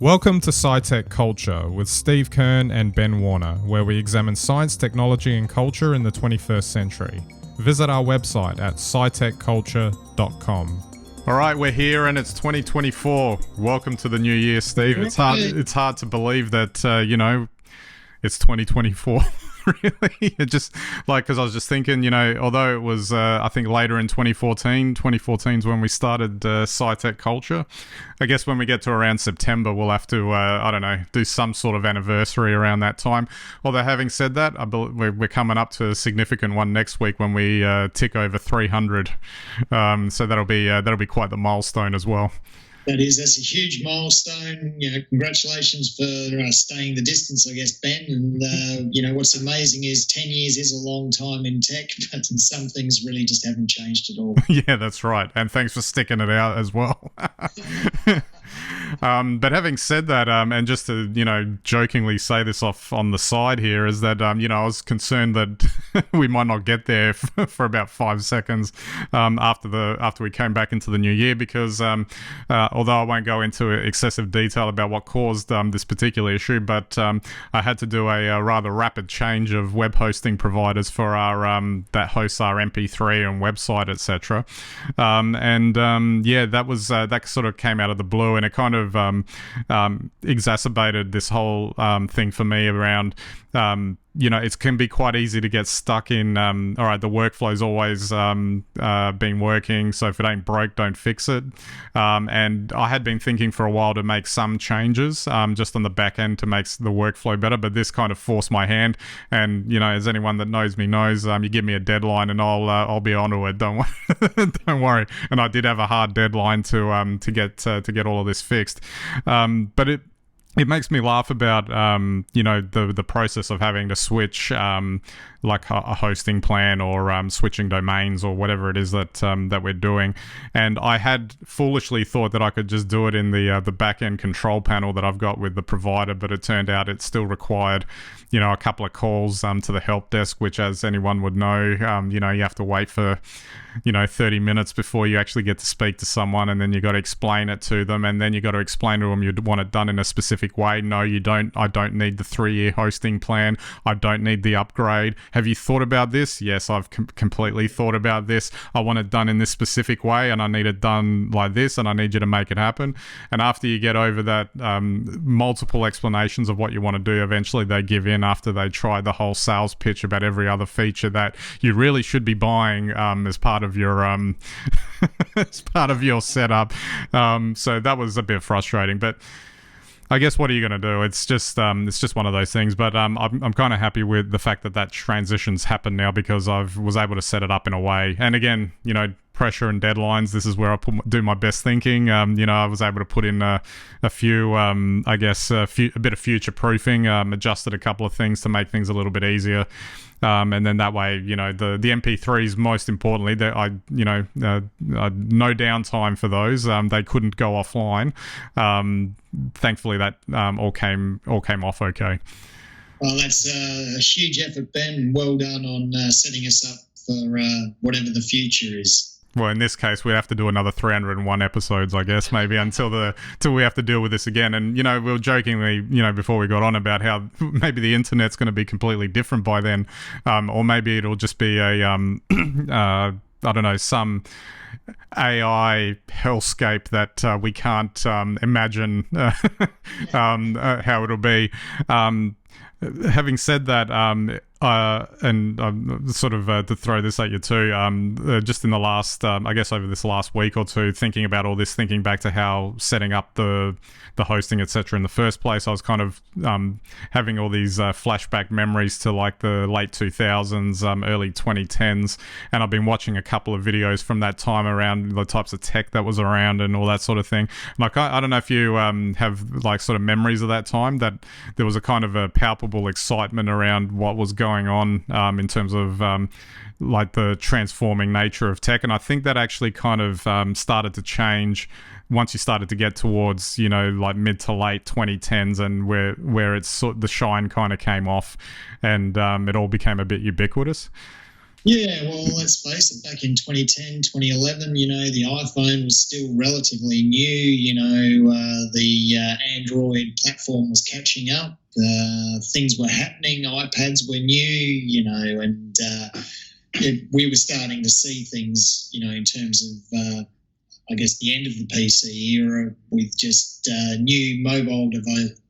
Welcome to SciTech Culture with Steve Kern and Ben Warner, where we examine science, technology and culture in the 21st century. Visit our website at scitechculture.com. All right, we're here and it's 2024. Welcome to the new year, Steve. It's hard to believe that, it's 2024. Really, it just because I was just thinking, although it was I think later in 2014 is when we started SciTech Culture. I guess when we get to around September, we'll have to do some sort of anniversary around that time. Although having said that, I believe we're coming up to a significant one next week when we tick over 300. So that'll be quite the milestone as well. That's a huge milestone. Congratulations for staying the distance, I guess, Ben. And, what's amazing is 10 years is a long time in tech, but some things really just haven't changed at all. Yeah, that's right. And thanks for sticking it out as well. But having said that, and just to, jokingly say this off on the side here, is that, I was concerned that we might not get there for about 5 seconds after we came back into the new year, because although I won't go into excessive detail about what caused this particular issue, but I had to do a rather rapid change of web hosting providers for our that hosts our MP3 and website, etc. That sort of came out of the blue, and it kind of exacerbated this whole thing for me around it can be quite easy to get stuck in all right, the workflow's always been working, so if it ain't broke, don't fix it. And I had been thinking for a while to make some changes just on the back end to make the workflow better, but this kind of forced my hand. And as anyone that knows me knows, you give me a deadline and I'll be onto it. Don't worry. And I did have a hard deadline to get all of this fixed. But it makes me laugh about the process of having to switch like a hosting plan or switching domains or whatever it is that we're doing. And I had foolishly thought that I could just do it in the back end control panel that I've got with the provider, but it turned out it still required a couple of calls to the help desk, which, as anyone would know, you have to wait for 30 minutes before you actually get to speak to someone, and then you got to explain it to them, and then you got to explain to them you want it done in a specific way. No, you don't. I don't need the 3-year hosting plan. I don't need the upgrade. Have you thought about this? Yes, I've completely thought about this. I want it done in this specific way, and I need it done like this, and I need you to make it happen. And after you get over that multiple explanations of what you want to do, eventually they give in after they try the whole sales pitch about every other feature that you really should be buying as part of your as part of your setup. So that was a bit frustrating, but I guess what are you going to do? It's just one of those things. But I'm kind of happy with the fact that transition's happened now, because I was able to set it up in a way. And again, pressure and deadlines, this is where I do my best thinking. I was able to put in a few, a bit of future proofing, adjusted a couple of things to make things a little bit easier. And then that way, the MP3s, most importantly, no downtime for those. They couldn't go offline. Thankfully, that all came off okay. Well, that's a huge effort, Ben. Well done on setting us up for whatever the future is. Well, in this case, we have to do another 301 episodes, I guess, maybe until we have to deal with this again. And, we were jokingly, before we got on about how maybe the internet's going to be completely different by then. Or maybe it'll just be some AI hellscape that we can't imagine how it'll be. Having said that, to throw this at you too, just in the last, over this last week or two, thinking about all this, thinking back to how setting up the hosting, etc. in the first place, I was kind of having all these flashback memories to like the late 2000s, early 2010s, and I've been watching a couple of videos from that time around the types of tech that was around and all that sort of thing. Like, I don't know if you have like sort of memories of that time, that there was a kind of a palpable excitement around what was going on in terms of like the transforming nature of tech. And I think that actually kind of started to change once you started to get towards, like mid to late 2010s, and where it's the shine kind of came off, and it all became a bit ubiquitous. Yeah, well, let's face it, back in 2010, 2011, the iPhone was still relatively new. The Android platform was catching up. Things were happening. iPads were new, and we were starting to see things, in terms of, I guess, the end of the PC era with just new mobile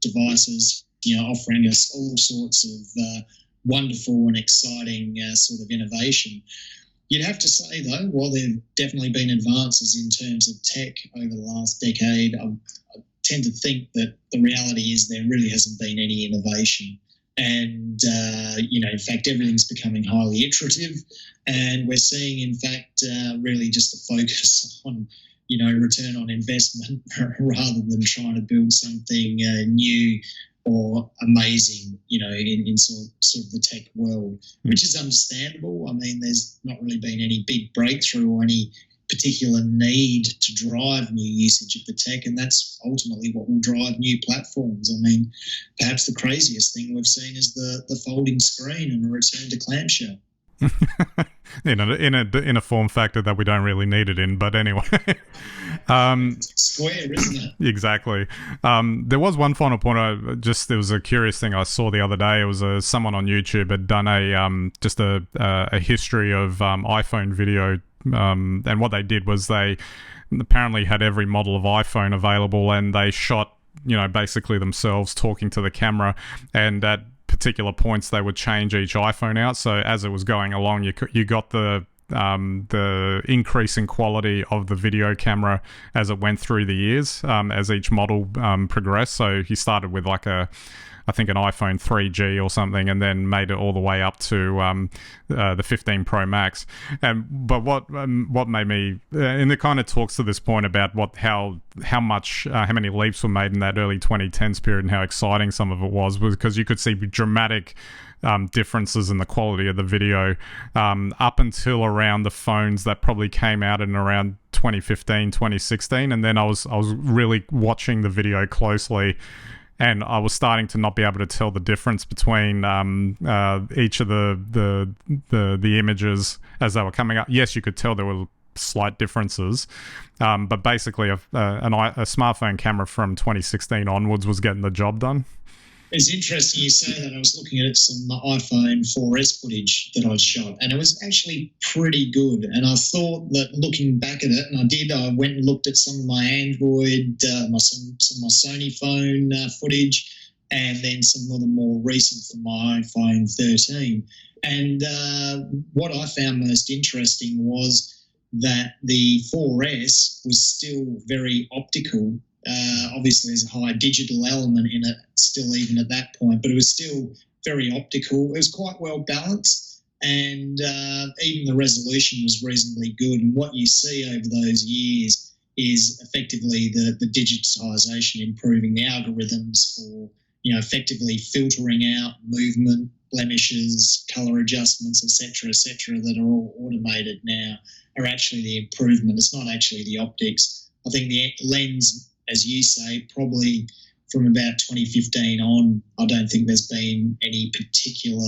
devices, offering us all sorts of wonderful and exciting sort of innovation. You'd have to say, though, while there have definitely been advances in terms of tech over the last decade, I tend to think that the reality is there really hasn't been any innovation. And, in fact, everything's becoming highly iterative. And we're seeing, in fact, really just a focus on, return on investment rather than trying to build something new or amazing, in sort of the tech world, which is understandable. I mean, there's not really been any big breakthrough or any particular need to drive new usage of the tech, and that's ultimately what will drive new platforms. I mean, perhaps the craziest thing we've seen is the folding screen and a return to clamshell. in a form factor that we don't really need it in, but anyway. Square, isn't it? Exactly. There was one final point. There was a curious thing I saw the other day. It was someone on YouTube had done a history of iPhone video, and what they did was they apparently had every model of iPhone available, and they shot, basically themselves talking to the camera, and at particular points they would change each iPhone out. So as it was going along, you got the increase in quality of the video camera as it went through the years, as each model progressed. So he started with I think an iPhone 3G or something, and then made it all the way up to the 15 Pro Max. But what made me, and it kind of talks to this point about how many leaps were made in that early 2010s period and how exciting some of it was because you could see dramatic differences in the quality of the video up until around the phones that probably came out in around 2015, 2016, and then I was really watching the video closely. And I was starting to not be able to tell the difference between each of the images as they were coming up. Yes, you could tell there were slight differences, but basically a smartphone camera from 2016 onwards was getting the job done. It's interesting you say that. I was looking at some iPhone 4S footage that I'd shot, and it was actually pretty good. And I thought that looking back at it, and I went and looked at some of my Android, some of my Sony phone footage, and then some of the more recent from my iPhone 13. And what I found most interesting was that the 4S was still very optical. Obviously, there's a high digital element in it still, even at that point, but it was still very optical. It was quite well balanced, and even the resolution was reasonably good. And what you see over those years is effectively the digitisation improving the algorithms for, effectively filtering out movement, blemishes, colour adjustments, etc., that are all automated now are actually the improvement. It's not actually the optics. I think the lens, as you say, probably from about 2015 on, I don't think there's been any particular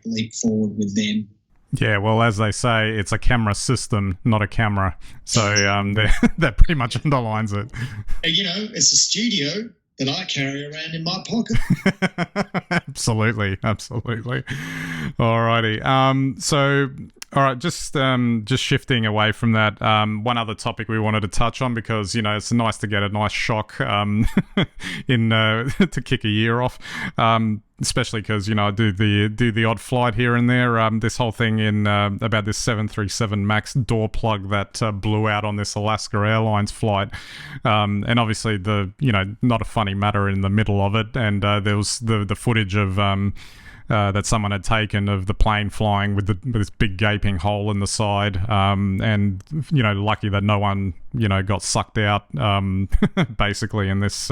leap forward with them. Yeah, well, as they say, it's a camera system, not a camera. So that pretty much underlines it. It's a studio that I carry around in my pocket. Absolutely. Alrighty. So, all right, just shifting away from that, one other topic we wanted to touch on, because it's nice to get a nice shock to kick a year off, especially because I do the odd flight here and there. This whole thing about this 737 Max door plug that blew out on this Alaska Airlines flight, and obviously not a funny matter in the middle of it, and there was the footage of that someone had taken of the plane flying with this big gaping hole in the side, and lucky that no one got sucked out basically in this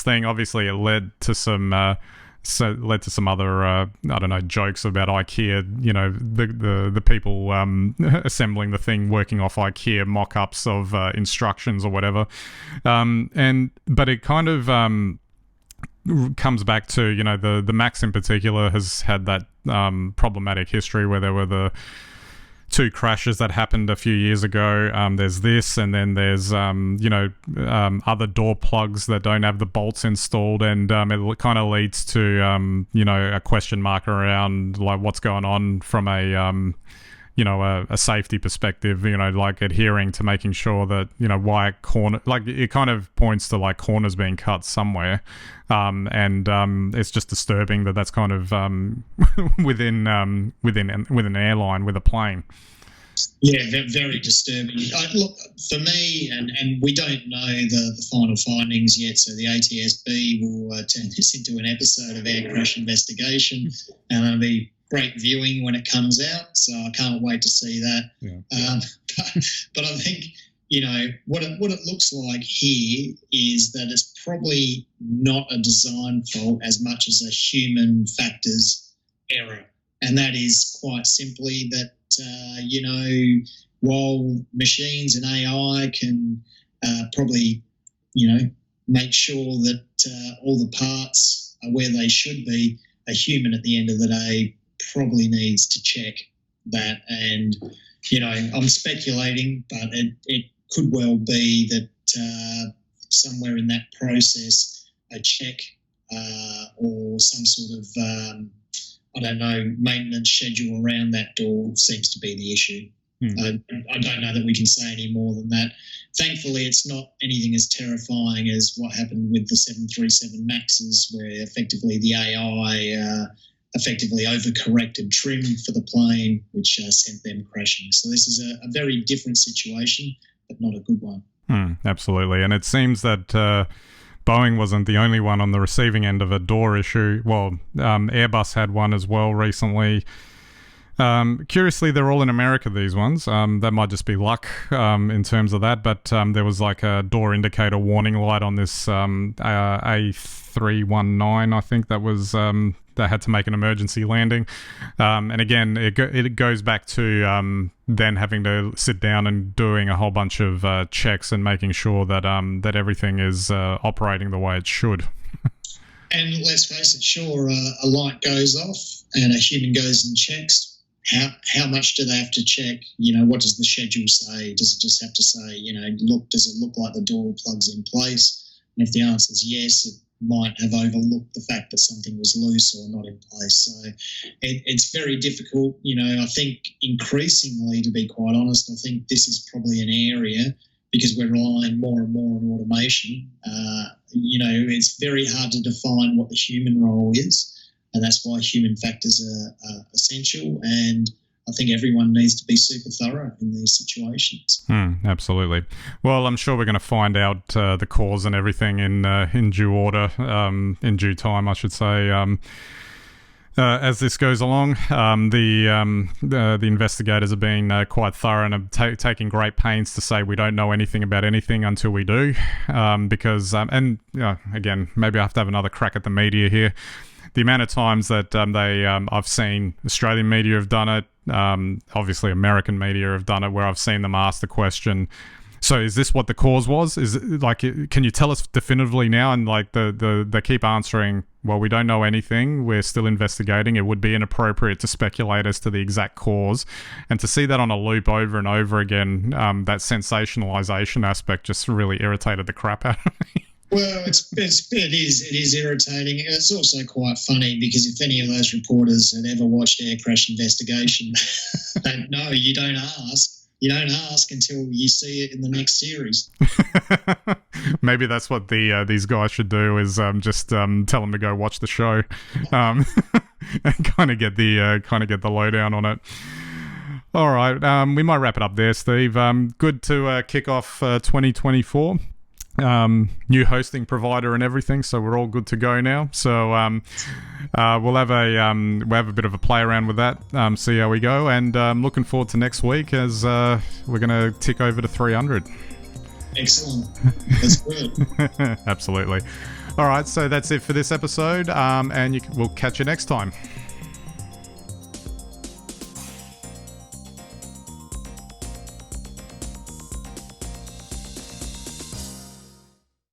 thing. Obviously it led to some other I don't know, jokes about IKEA, the people assembling the thing working off IKEA mock-ups of instructions or whatever, but it kind of comes back to the Max in particular has had that problematic history where there were the two crashes that happened a few years ago. There's this, and then there's other door plugs that don't have the bolts installed, and it kind of leads to a question mark around like what's going on from a safety perspective, like adhering to making sure that, why corner, like it kind of points to like corners being cut somewhere. It's just disturbing that that's kind of within an airline with a plane. Yeah, very disturbing. Look, for me, and we don't know the final findings yet, so the ATSB will turn this into an episode of Air Crash Investigation, and it'll be great viewing when it comes out, so I can't wait to see that. Yeah. But I think, what it looks like here is that it's probably not a design fault as much as a human factors error. And that is quite simply that, while machines and AI can probably, make sure that all the parts are where they should be, a human at the end of the day probably needs to check that. And, I'm speculating, but it could well be that somewhere in that process, a check or some sort of maintenance schedule around that door seems to be the issue. I don't know that we can say any more than that. Thankfully, it's not anything as terrifying as what happened with the 737 MAXs, where effectively the AI effectively overcorrected trim for the plane, which sent them crashing. So this is a very different situation, but not a good one. Absolutely. And it seems that Boeing wasn't the only one on the receiving end of a door issue. Well, Airbus had one as well recently. Curiously, they're all in America, these ones. That might just be luck in terms of that, but there was like a door indicator warning light on this A319, I think that was... that had to make an emergency landing. And again, it goes back to then having to sit down and doing a whole bunch of checks and making sure that that everything is operating the way it should. And let's face it, sure, a light goes off and a human goes and checks. How much do they have to check? What does the schedule say? Does it just have to say, does it look like the door plug's in place? And if the answer is yes, it might have overlooked the fact that something was loose or not in place. So it's very difficult. I think increasingly, to be quite honest, I think this is probably an area, because we're relying more and more on automation. It's very hard to define what the human role is, and that's why human factors are essential. And I think everyone needs to be super thorough in these situations. Absolutely. Well, I'm sure we're going to find out the cause and everything in due order, in due time, I should say. As this goes along, the investigators have been quite thorough and have taking great pains to say we don't know anything about anything until we do, because again, maybe I have to have another crack at the media here. The amount of times that I've seen Australian media have done it, obviously American media have done it, where I've seen them ask the question, so is this what the cause was? Is it, like, can you tell us definitively now? And like they keep answering, well, we don't know anything, we're still investigating, it would be inappropriate to speculate as to the exact cause. And to see that on a loop over and over again, that sensationalization aspect just really irritated the crap out of me. Well, it is irritating. It's also quite funny, because if any of those reporters had ever watched Air Crash Investigation, they know you don't ask. You don't ask until you see it in the next series. Maybe that's what these guys should do, is just tell them to go watch the show, and kind of get the lowdown on it. All right, we might wrap it up there, Steve. Good to kick off 2024. New hosting provider and everything, so we're all good to go now. So we'll have a bit of a play around with that, see how we go, and looking forward to next week, as we're going to tick over to 300. Excellent. That's good. Absolutely. All right, so that's it for this episode, and we'll catch you next time.